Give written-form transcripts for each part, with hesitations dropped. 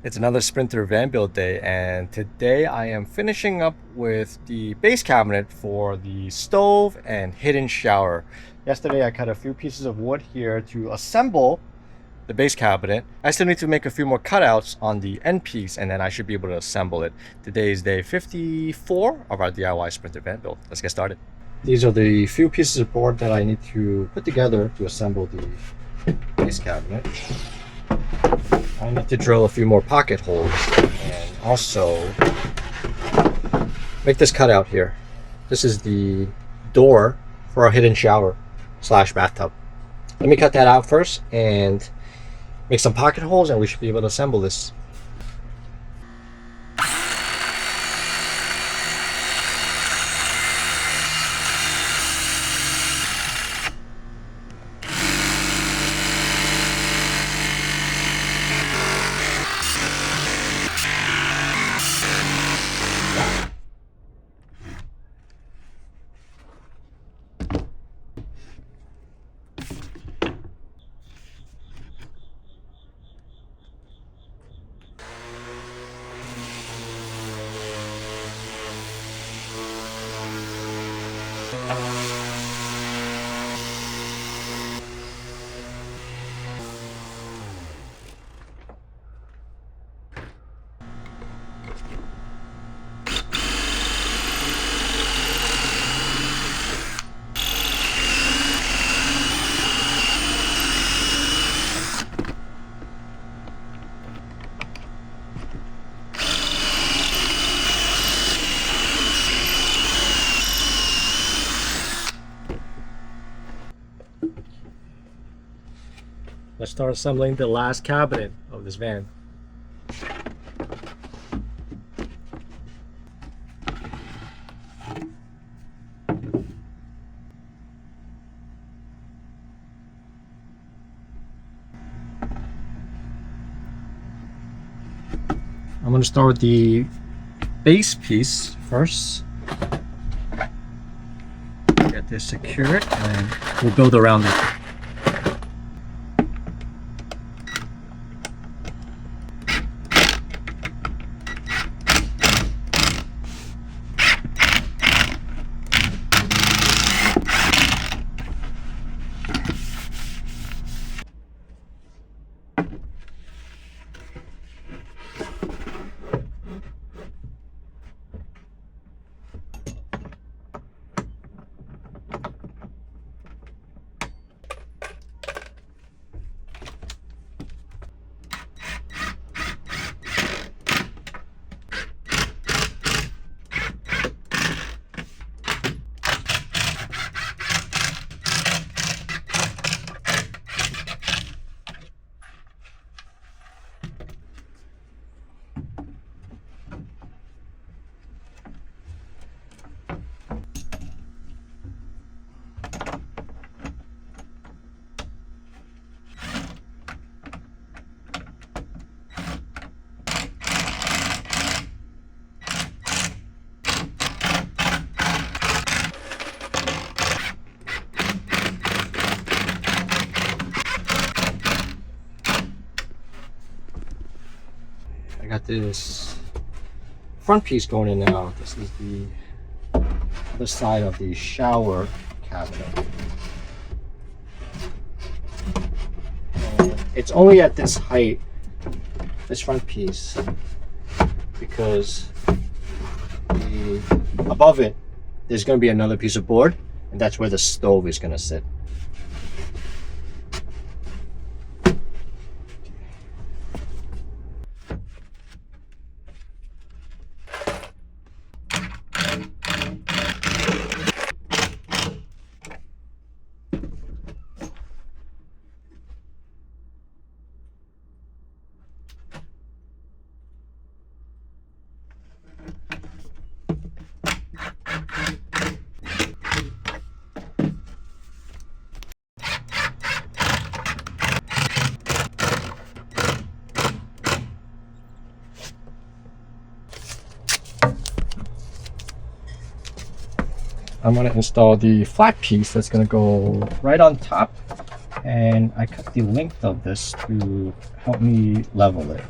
It's another Sprinter van build day, and today I am finishing up with the base cabinet for the stove and hidden shower. Yesterday I cut a few pieces of wood here to assemble the base cabinet. I still need to make a few more cutouts on the end piece, and then I should be able to assemble it. Today is day 54 of our DIY Sprinter van build. Let's get started. These are the few pieces of board that I need to put together to assemble the base cabinet. I need to drill a few more pocket holes and also make this cutout here. This is the door for our hidden shower slash bathtub. Let me cut that out first and make some pocket holes, and we should be able to assemble this. Let's start assembling the last cabinet of this van. I'm going to start with the base piece first. Get this secured, and we'll build around it. I got this front piece going in now. This is the other side of the shower cabinet. And it's only at this height, this front piece, because above it there's going to be another piece of board, and that's where the stove is going to sit. I'm going to install the flat piece that's going to go right on top, and I cut the length of this to help me level it.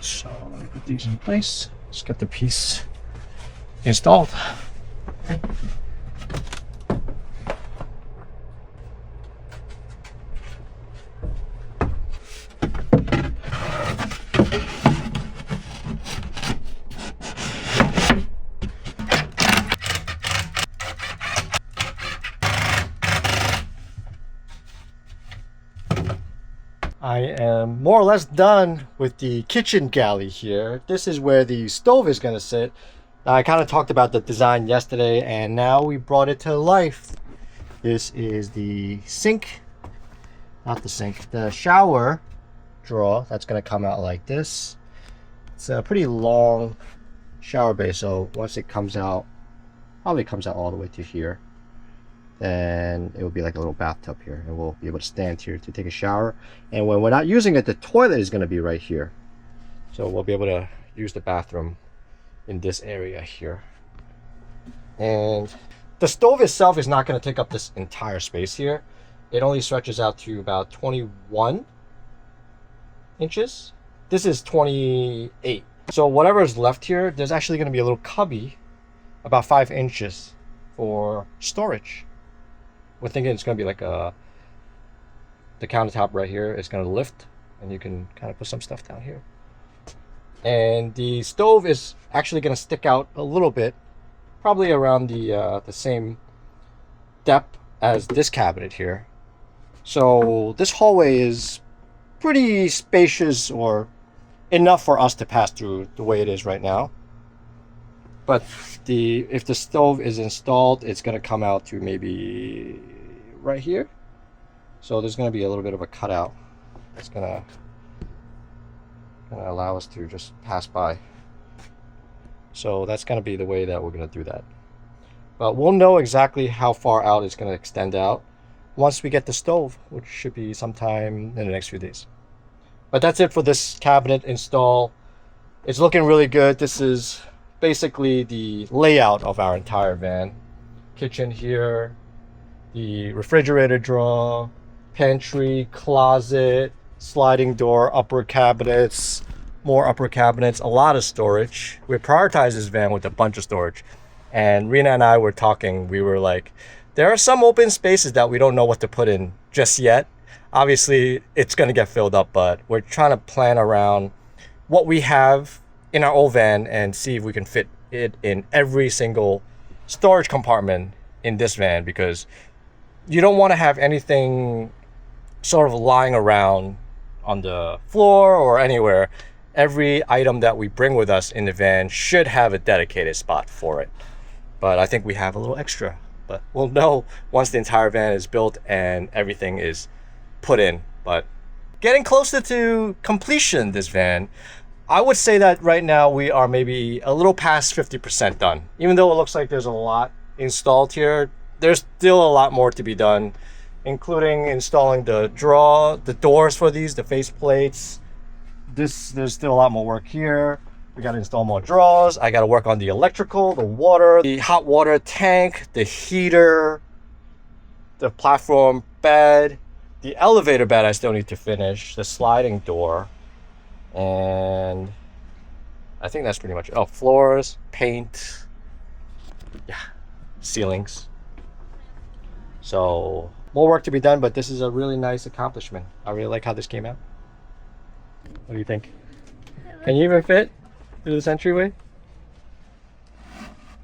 So let me put these in place. Let's get the piece installed. I am more or less done with the kitchen galley here. This is where the stove is going to sit. I kind of talked about the design yesterday, and now we brought it to life. This is the sink, not the sink, the shower drawer that's going to come out like this. It's a pretty long shower base, so once it comes out, probably comes out all the way to here, then it will be like a little bathtub here, and we'll be able to stand here to take a shower. And when we're not using it, the toilet is going to be right here, so we'll be able to use the bathroom in this area here. And the stove itself is not going to take up this entire space here. It only stretches out to about 21 inches. This is 28. So whatever is left here, there's actually going to be a little cubby about 5 inches for storage. We're thinking it's going to be like the countertop right here is going to lift, and you can kind of put some stuff down here. And the stove is actually going to stick out a little bit, probably around the same depth as this cabinet here. So this hallway is pretty spacious, or enough for us to pass through the way it is right now. But if the stove is installed, it's going to come out to maybe right here. So there's going to be a little bit of a cutout. It's going to allow us to just pass by. So that's going to be the way that we're going to do that. But we'll know exactly how far out it's going to extend out once we get the stove, which should be sometime in the next few days. But that's it for this cabinet install. It's looking really good. This is basically the layout of our entire van. Kitchen here, the refrigerator drawer, pantry, closet, sliding door, upper cabinets, more upper cabinets, a lot of storage. We prioritized this van with a bunch of storage. And Rena and I were talking, we were like, there are some open spaces that we don't know what to put in just yet. Obviously, it's going to get filled up, but we're trying to plan around what we have in our old van and see if we can fit it in every single storage compartment in this van, because you don't want to have anything sort of lying around on the floor or anywhere. Every item that we bring with us in the van should have a dedicated spot for it. But I think we have a little extra. But we'll know once the entire van is built and everything is put in. But getting closer to completion, this van, I would say that right now we are maybe a little past 50% done. Even though it looks like there's a lot installed here, there's still a lot more to be done, including installing the doors for these, the face plates. There's still a lot more work here. We got to install more drawers. I got to work on the electrical, the water, the hot water tank, the heater, the platform bed, the elevator bed I still need to finish, the sliding door, and I think that's pretty much it. Oh, floors, paint, yeah, ceilings. So more work to be done, but this is a really nice accomplishment. I really like how this came out. What do you think? Can you even fit through this entryway?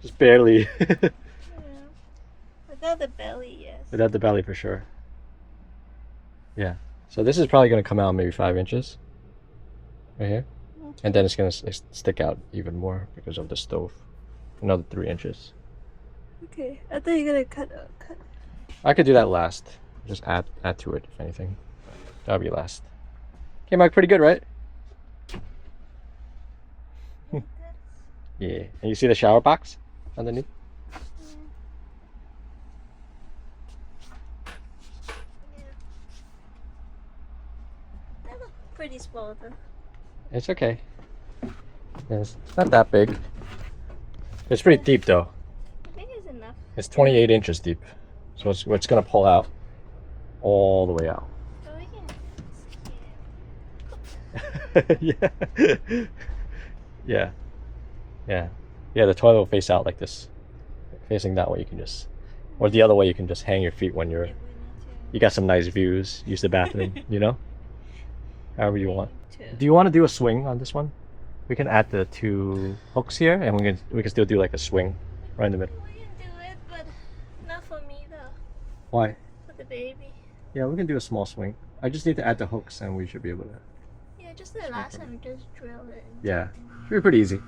Just barely. Yeah. Without the belly, yes. Without the belly, for sure. Yeah. So this is probably going to come out maybe 5 inches. Right here. Okay. And then it's going to stick out even more because of the stove. Another 3 inches. Okay. I thought you were going to cut. I could do that last. Just add to it, if anything. That'll be last. Came out pretty good, right? Yeah. And you see the shower box underneath? Yeah. That looks pretty small though. It's okay. It's not that big. It's pretty deep though. I think it's enough. It's 28 inches deep. So it's going to pull out all the way out. So we can Yeah. Yeah. Yeah. Yeah, the toilet will face out like this. Facing that way you can just, or the other way you can just hang your feet when you're, If we need you got some nice views, use the bathroom, you know? However you want. to. Do you want to do a swing on this one? We can add the two hooks here and we can still do like a swing right in the middle. We can do it, but not for me though. Why? For the baby. Yeah, we can do a small swing. I just need to add the hooks and we should be able to. Yeah, just the last time we just drilled it. Yeah, should be pretty easy.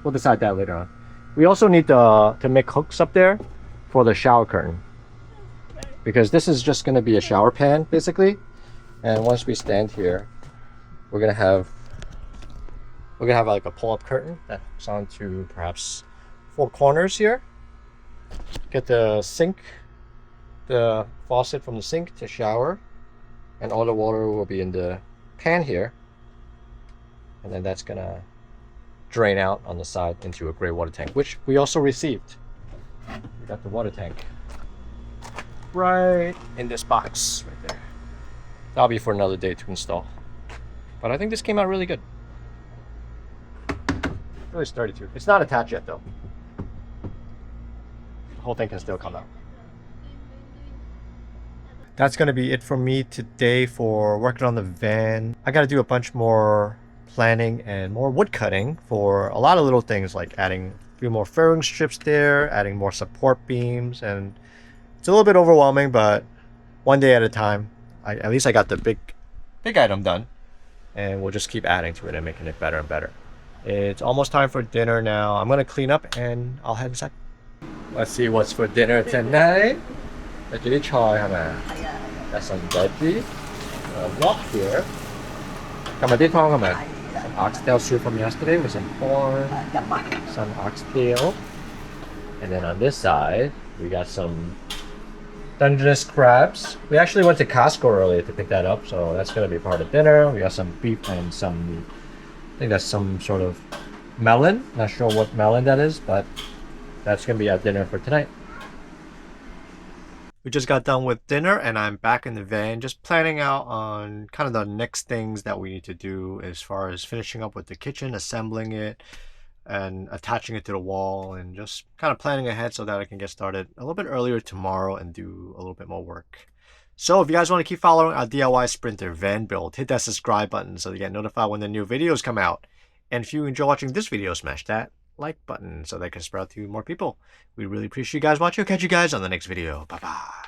We'll decide that later on. We also need to make hooks up there for the shower curtain. Because this is just going to be a shower pan, basically. And once we stand here, we're gonna have like a pull-up curtain that hooks onto perhaps 4 corners here. Get the sink, the faucet from the sink to shower, and all the water will be in the pan here. And then that's gonna drain out on the side into a gray water tank, which we also received. We got the water tank right in this box right there. That'll be for another day to install. But I think this came out really good. Really sturdy too. It's not attached yet though. The whole thing can still come out. That's gonna be it for me today for working on the van. I gotta do a bunch more planning and more wood cutting for a lot of little things, like adding a few more furring strips there, adding more support beams, and it's a little bit overwhelming, but one day at a time. At least I got the big item done, and we'll just keep adding to it and making it better and better. It's almost time for dinner now. I'm gonna clean up and I'll head inside. Let's see what's for dinner tonight. Actually, choy, That's some veggie. Wok here. Some oxtail soup from yesterday with some corn, some oxtail. And then on this side, we got some Dungeness crabs. We actually went to Costco earlier to pick that up, so that's gonna be part of dinner. We got some beef and some, I think that's some sort of melon. Not sure what melon that is, but that's gonna be our dinner for tonight. We just got done with dinner and I'm back in the van just planning out on kind of the next things that we need to do as far as finishing up with the kitchen, assembling it and attaching it to the wall, and just kind of planning ahead so that I can get started a little bit earlier tomorrow and do a little bit more work. So if you guys want to keep following our DIY Sprinter van build, hit that subscribe button so you get notified when the new videos come out. And if you enjoy watching this video, smash that like button so that can spread out to more people. We really appreciate you guys watching. I'll catch you guys on the next video. Bye bye.